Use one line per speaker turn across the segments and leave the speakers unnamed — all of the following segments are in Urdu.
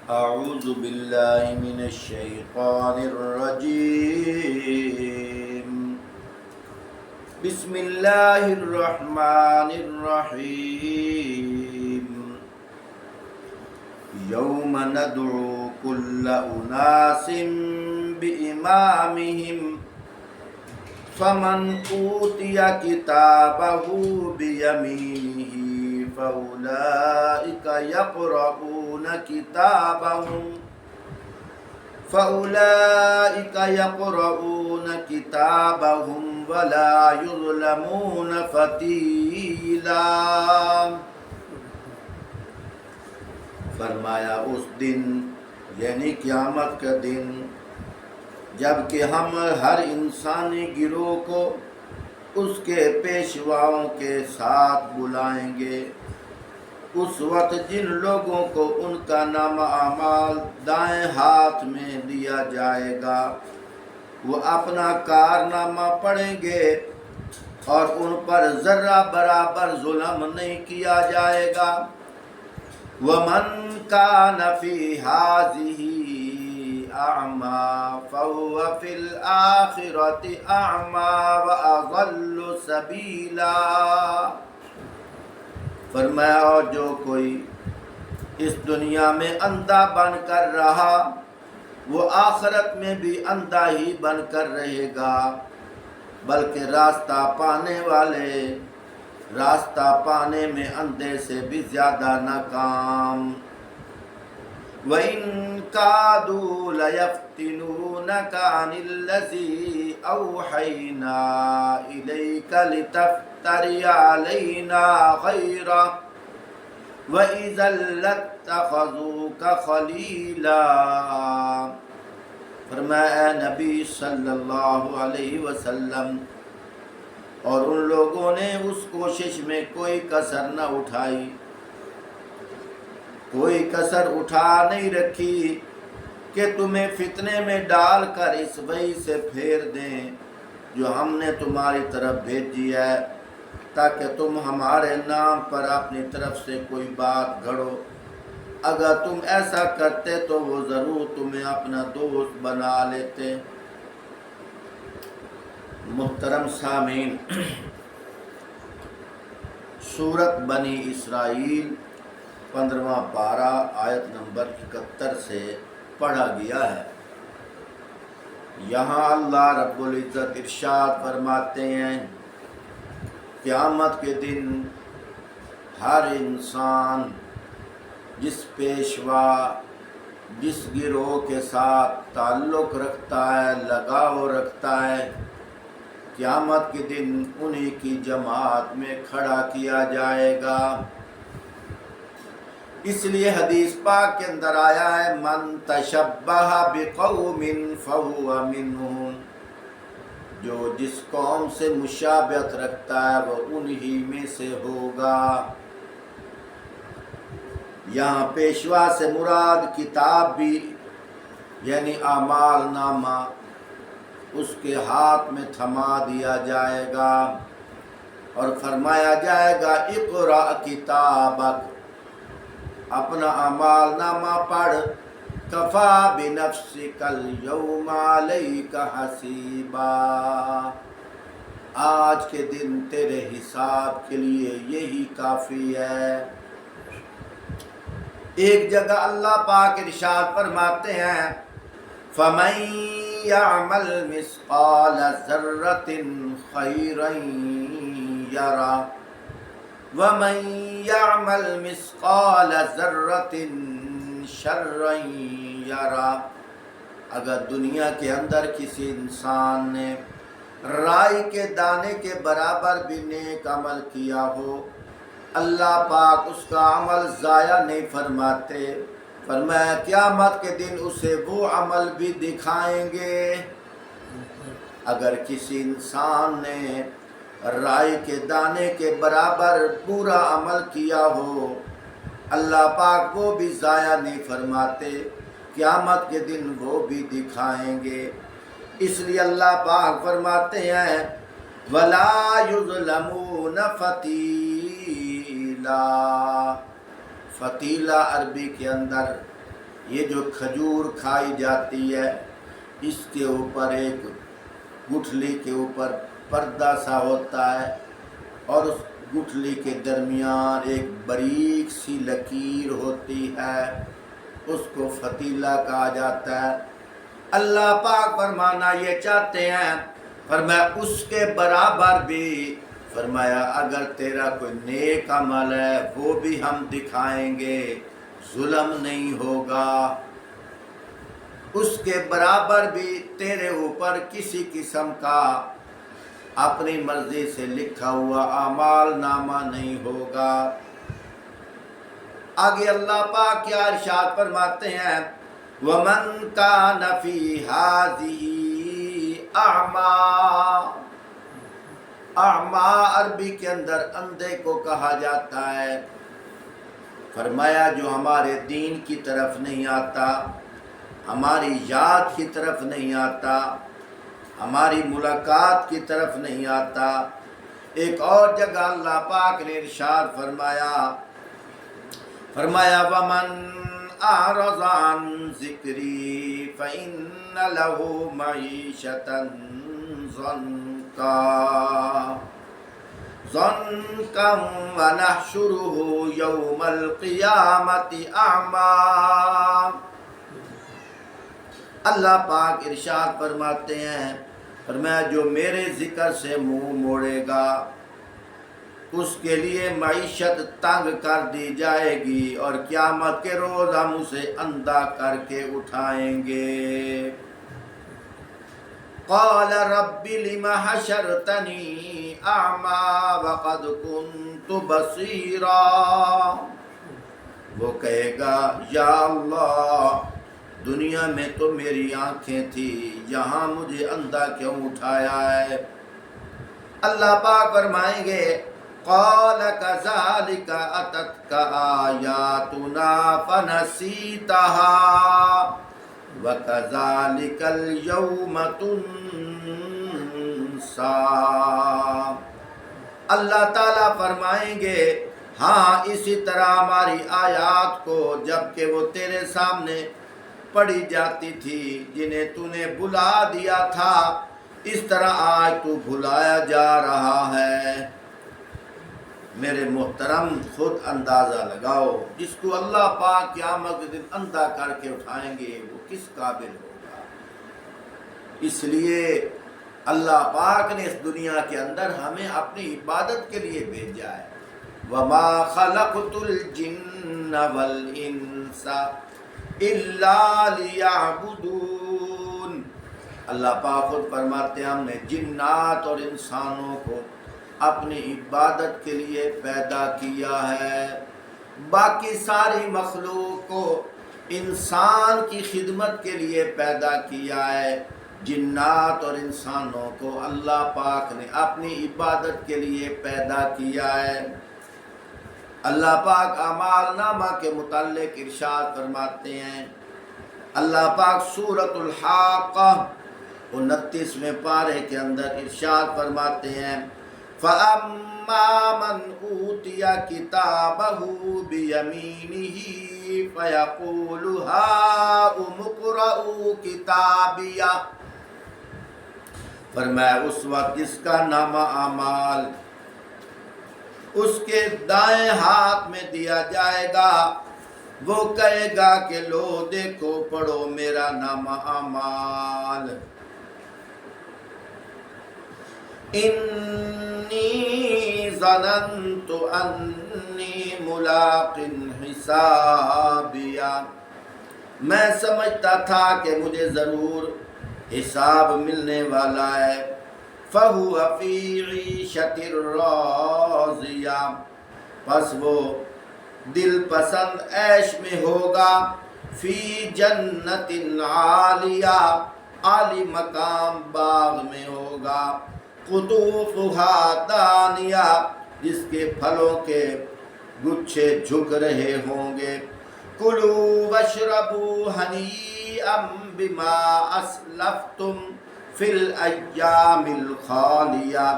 أعوذ بالله من الشيطان الرجيم. بسم الله الرحمن الرحيم. يوم ندعو كل أناس بإمامهم فمن أوتي كتابه بيمينه فأولئك يقرؤون كتابهم ولا يظلمون فتیلا. فرمایا اس دن یعنی قیامت کا دن جب کہ ہم ہر انسانی گروہ کو اس کے پیشواؤں کے ساتھ بلائیں گے، اس وقت جن لوگوں کو ان کا نامہ اعمال دائیں ہاتھ میں دیا جائے گا وہ اپنا کارنامہ پڑھیں گے اور ان پر ذرہ برابر ظلم نہیں کیا جائے گا. وَمَنْ كَانَ فِي هَٰذِهِ أَعْمَىٰ فَهُوَ فِي الْآخِرَةِ أَعْمَىٰ وَأَضَلُّ سَبِيلًا. فرمایا اور جو کوئی اس دنیا میں اندھا بن کر رہا وہ آخرت میں بھی اندھا ہی بن کر رہے گا، بلکہ راستہ پانے میں اندھے سے بھی زیادہ ناکام. وَإِن كَادُوا لَيَفْتِنُونَكَ عَنِ الَّذِي أَوْحَيْنَا إِلَيْكَ لِتَفْتَرِيَ عَلَيْنَا غَيْرَهُ وَإِذًا لَاتَّخَذُوكَ خَلِيلًا. فرمایا اے نبی صلی اللہ علیہ وسلم، اور ان لوگوں نے اس کوشش میں کوئی کسر نہ اٹھائی، کوئی کسر اٹھا نہیں رکھی کہ تمہیں فتنے میں ڈال کر اس وحی سے پھیر دیں جو ہم نے تمہاری طرف بھیجی ہے، تاکہ تم ہمارے نام پر اپنی طرف سے کوئی بات گھڑو. اگر تم ایسا کرتے تو وہ ضرور تمہیں اپنا دوست بنا لیتے. محترم سامعین، سورت بنی اسرائیل 15واں پارہ آیت نمبر 71 سے پڑھا گیا ہے. یہاں اللہ رب العزت ارشاد فرماتے ہیں قیامت کے دن ہر انسان جس پیشوا جس گروہ کے ساتھ تعلق رکھتا ہے، لگاؤ رکھتا ہے، قیامت کے دن انہی کی جماعت میں کھڑا کیا جائے گا. اس لیے حدیث پاک کے اندر آیا ہے من تشبہ بقوم فہو منہم، جو جس قوم سے مشابہت رکھتا ہے وہ انہی میں سے ہوگا. یہاں پیشوا سے مراد کتاب بھی یعنی اعمال نامہ اس کے ہاتھ میں تھما دیا جائے گا اور فرمایا جائے گا اقرأ کتابک، اپنا اعمال نامہ پڑھ، کفا بنفسک اليوم علیک حسیبا، آج کے دن تیرے حساب کے لیے یہی کافی ہے. ایک جگہ اللہ پاک ارشاد فرماتے ہیں فَمَن يَعْمَلْ مِثْقَالَ ذَرَّةٍ خَيْرًا يَرَهُ وَمَن يَعْمَلْ مِثْقَالَ ذَرَّةٍ شَرًّا يَرَهُ. اگر دنیا کے اندر کسی انسان نے رائی کے دانے کے برابر بھی نیک عمل کیا ہو، اللہ پاک اس کا عمل ضائع نہیں فرماتے. فرمایا قیامت کے دن اسے وہ عمل بھی دکھائیں گے. اگر کسی انسان نے رائی کے دانے کے برابر پورا عمل کیا ہو، اللہ پاک وہ بھی ضائع نہیں فرماتے، قیامت کے دن وہ بھی دکھائیں گے. اس لیے اللہ پاک فرماتے ہیں وَلَا يُظْلَمُونَ فَتِيلًا. فتیلہ عربی کے اندر یہ جو کھجور کھائی جاتی ہے اس کے اوپر ایک گٹھلی کے اوپر پردہ سا ہوتا ہے اور اس گٹھلی کے درمیان ایک باریک سی لکیر ہوتی ہے، اس کو فتیلہ کہا جاتا ہے۔ اللہ پاک فرمانا یہ چاہتے ہیں، فرمایا اس کے برابر بھی، فرمایا اگر تیرا کوئی نیک عمل ہے وہ بھی ہم دکھائیں گے، ظلم نہیں ہوگا، اس کے برابر بھی تیرے اوپر کسی قسم کا اپنی مرضی سے لکھا ہوا اعمال نامہ نہیں ہوگا۔ آگے اللہ پاک کیا ارشاد فرماتے ہیں، وَمَنْ كَانَ فِي هَذِهِ أَعْمَى، اعمیٰ عربی کے اندر اندھے کو کہا جاتا ہے۔ فرمایا جو ہمارے دین کی طرف نہیں آتا، ہماری یاد کی طرف نہیں آتا، ہماری ملاقات کی طرف نہیں آتا۔ ایک اور جگہ اللہ پاک نے ارشاد فرمایا وَمَنْ أَعْرَضَ عَنْ ذِكْرِي فَإِنَّ لَهُ مَعِيشَةً ضَنْكًا وَنَحْشُرُهُ يَوْمَ الْقِيَامَةِ أَعْمَى۔ اللہ پاک ارشاد فرماتے ہیں، فرمایا جو میرے ذکر سے منہ موڑے گا اس کے لیے معیشت تنگ کر دی جائے گی اور قیامت کے روز ہم اسے اندھا کر کے اٹھائیں گے۔ قال رب لم حشرتنی اعمی وقد كنت بصیرا، وہ کہے گا یا اللہ دنیا میں تو میری آنکھیں تھی، یہاں مجھے اندھا کیوں اٹھایا ہے؟ اللہ پاک فرمائیں گے قال كذلك أتتك آياتنا فنسيتها وكذلك اليوم تنسى۔ اللہ تعالیٰ فرمائیں گے ہاں اسی طرح ہماری آیات کو جب کہ وہ تیرے سامنے پڑھی جاتی تھی، جنہیں تو نے بھلا دیا تھا، اس طرح آج تو بھلایا جا رہا ہے۔ میرے محترم خود اندازہ لگاؤ، جس کو اللہ پاک قیامت کے دن اندھا کر کے اٹھائیں گے وہ کس قابل ہوگا؟ اس لیے اللہ پاک نے اس دنیا کے اندر ہمیں اپنی عبادت کے لیے بھیجا ہے۔ وَمَا خَلَقْتُ الْجِنَّ وَالْإِنسَ إِلَّا لِيَعْبُدُونَ۔ اللہ پاک خود فرماتے ہیں ہم نے جنات اور انسانوں کو اپنی عبادت کے لیے پیدا کیا ہے، باقی ساری مخلوق کو انسان کی خدمت کے لیے پیدا کیا ہے۔ جنات اور انسانوں کو اللہ پاک نے اپنی عبادت کے لیے پیدا کیا ہے۔ اللہ پاک اعمال نامہ کے متعلق ارشاد فرماتے ہیں، اللہ پاک سورۃ الحاقہ 29ویں پارے کے اندر ارشاد فرماتے ہیں فَأَمَّا مَنْ أُوتِيَ كِتَابَهُ بِيَمِينِهِ فَيَقُولُ هَاؤُمُ اقْرَءُوا كِتَابِيَهْ۔ فرمایا اس وقت جس کا نامہ اعمال اس کے دائیں ہاتھ میں دیا جائے گا، وہ کہے گا کہ لو دیکھو پڑھو میرا نامہ اعمال۔ انی ظننت انی ملاق حسابیا، میں سمجھتا تھا کہ مجھے ضرور حساب ملنے والا ہے۔ فَهُوَ فِي عِيشَةٍ رَاضِيَةٍ، پس وہ دل پسند عیش میں ہوگا۔ فی جنت عالیہ، عالی مقام باغ میں ہوگا۔ قطوفها دانیہ، جس کے پھلوں کے گچھے جھک رہے ہوں گے۔ کلوا واشربوا ہنیئا بما اسلفتم فی الایام الخالیہ،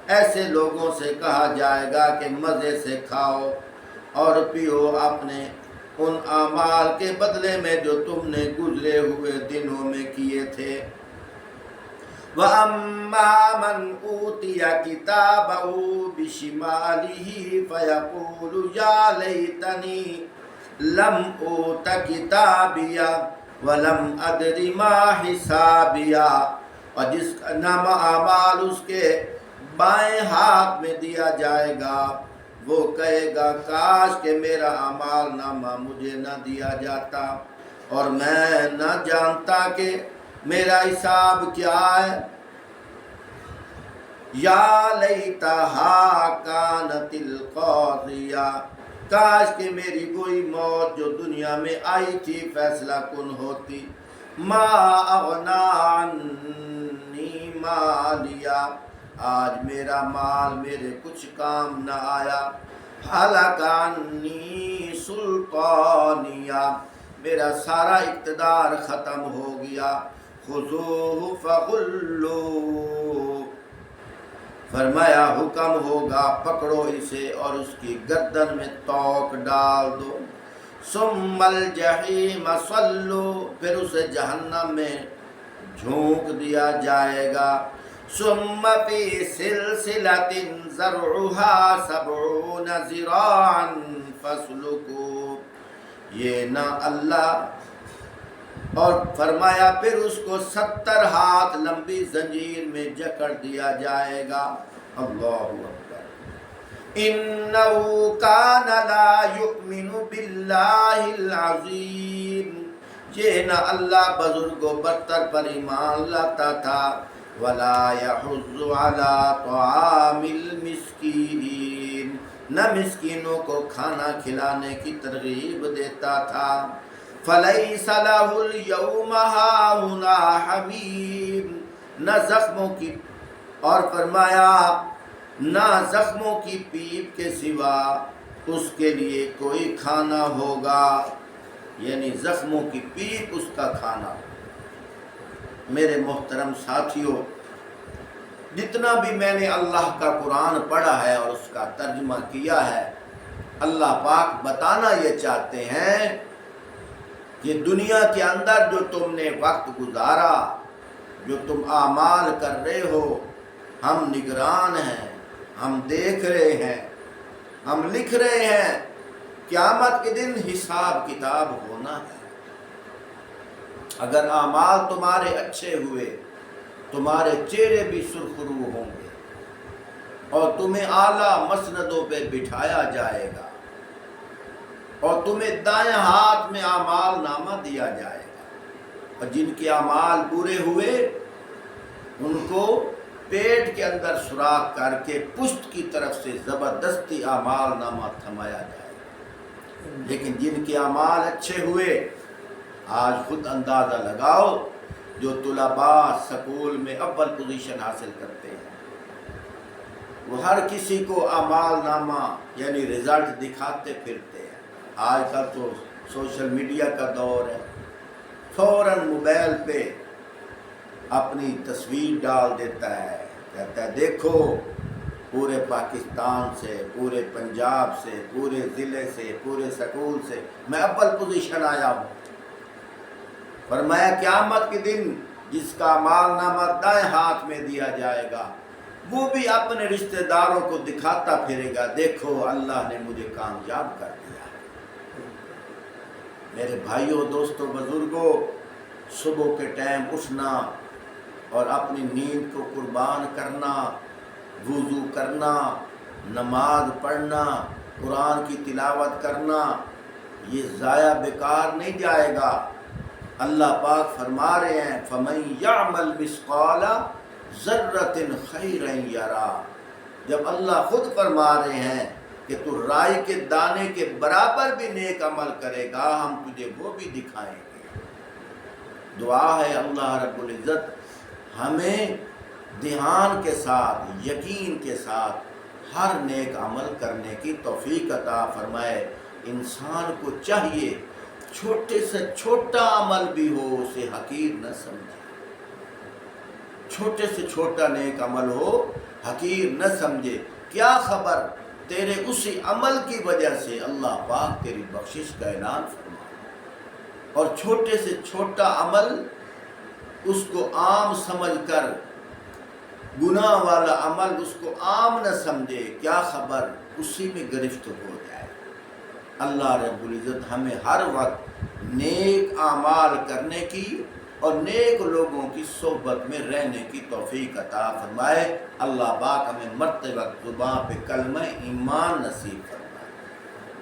ایسے لوگوں سے کہا جائے گا کہ مزے سے کھاؤ اور پیو اپنے ان اعمال کے بدلے میں جو تم نے گزرے ہوئے دنوں میں کیے تھے۔ وَأَمَّا مَنْ أُوتِيَ كِتَابَهُ بِشِمَالِهِ فَيَقُولُ يَا لَيْتَنِي لَمْ أُوتَ كِتَابِيَهْ وَلَمْ أَدْرِ مَا حِسَابِيَهْ، اور جس کا نامہ اعمال اس کے بائیں ہاتھ میں دیا جائے گا وہ کہے گا کاش کہ میرا اعمال نامہ مجھے نہ دیا جاتا اور میں نہ جانتا کہ میرا حساب کیا ہے۔ یا لیتہا کانت القاضیہ، کاش کہ میری وہی موت جو دنیا میں آئی تھی فیصلہ کن ہوتی۔ ما اغنا عنی مالیہ، آج میرا مال میرے کچھ کام نہ آیا۔ ہلک عنی سلطانیہ، میرا سارا اقتدار ختم ہو گیا۔ خذوہ فغلوہ، فرمایا حکم ہوگا پکڑو اسے اور اس کی گردن میں توق ڈال دو۔ ثم الجحیم صلو، پھر اسے جہنم میں جھونک دیا جائے گا۔ ثم فی سلسلۃ ذرعها 70 ذراعا فاسلکوہ، یہ نہ اللہ، اور فرمایا پھر اس کو 70 ہاتھ لمبی زنجیر میں جکڑ دیا جائے گا۔ اللہ اکبر۔ انہ کان لا یؤمن باللہ العظیم، یہ نہ اللہ بزرگ و برتر پر ایمان لاتا تھا۔ ولا یحض علی طعام المسکین، نہ مسکینوں کو کھانا کھلانے کی ترغیب دیتا تھا۔ فلیس لہ اليوم ہاہنا حمیم، نہ زخموں کی، اور فرمایا نہ زخموں کی پیپ کے سوا اس کے لیے کوئی کھانا ہوگا، یعنی زخموں کی پیپ اس کا کھانا۔ میرے محترم ساتھیوں، جتنا بھی میں نے اللہ کا قرآن پڑھا ہے اور اس کا ترجمہ کیا ہے، اللہ پاک بتانا یہ چاہتے ہیں کہ دنیا کے اندر جو تم نے وقت گزارا، جو تم اعمال کر رہے ہو، ہم نگران ہیں، ہم دیکھ رہے ہیں، ہم لکھ رہے ہیں۔ قیامت کے دن حساب کتاب ہونا ہے۔ اگر اعمال تمہارے اچھے ہوئے تمہارے چہرے بھی سرخرو ہوں گے اور تمہیں اعلیٰ مسندوں پہ بٹھایا جائے گا اور تمہیں دائیں ہاتھ میں اعمال نامہ دیا جائے گا، اور جن کے اعمال برے ہوئے ان کو پیٹ کے اندر سوراخ کر کے پشت کی طرف سے زبردستی اعمال نامہ تھمایا جائے گا۔ لیکن جن کے اعمال اچھے ہوئے، آج خود اندازہ لگاؤ جو طلباء سکول میں اول پوزیشن حاصل کرتے ہیں، وہ ہر کسی کو اعمال نامہ یعنی رزلٹ دکھاتے پھرتے ہیں۔ آج کل تو سوشل میڈیا کا دور ہے، فوراً موبائل پہ اپنی تصویر ڈال دیتا ہے، کہتا ہے دیکھو پورے پاکستان سے، پورے پنجاب سے، پورے ضلع سے، پورے سکول سے میں اول پوزیشن آیا ہوں۔ فرمایا قیامت کے دن جس کا اعمال نامہ دائیں ہاتھ میں دیا جائے گا وہ بھی اپنے رشتہ داروں کو دکھاتا پھرے گا، دیکھو اللہ نے مجھے کامیاب کر دیا۔ میرے بھائیوں، دوستوں، بزرگوں، صبح کے ٹائم اٹھنا اور اپنی نیند کو قربان کرنا، وضو کرنا، نماز پڑھنا، قرآن کی تلاوت کرنا، یہ ضائع بیکار نہیں جائے گا۔ اللہ پاک فرما رہے ہیں فَمَن يَعْمَلْ مِثْقَالَ ذَرَّةٍ خَيْرًا يَرَهُ، جب اللہ خود فرما رہے ہیں کہ تو رائی کے دانے کے برابر بھی نیک عمل کرے گا ہم تجھے وہ بھی دکھائیں گے۔ دعا ہے اللہ رب العزت ہمیں دھیان کے ساتھ، یقین کے ساتھ ہر نیک عمل کرنے کی توفیق عطا فرمائے۔ انسان کو چاہیے چھوٹے سے چھوٹا عمل بھی ہو اسے حقیر نہ سمجھے، چھوٹے سے چھوٹا نیک عمل ہو حقیر نہ سمجھے۔ کیا خبر تیرے اسی عمل کی وجہ سے اللہ پاک تیری بخشش کا اعلان فرما، اور چھوٹے سے چھوٹا عمل اس کو عام سمجھ کر، گناہ والا عمل اس کو عام نہ سمجھے، کیا خبر اسی میں گرفت ہو جائے۔ اللہ رب العزت ہمیں ہر وقت نیک اعمال کرنے کی اور نیک لوگوں کی صحبت میں رہنے کی توفیق عطا فرمائے۔ اللہ پاک ہمیں مرتے وقت زبان پہ کلمہ ایمان نصیب فرمائے۔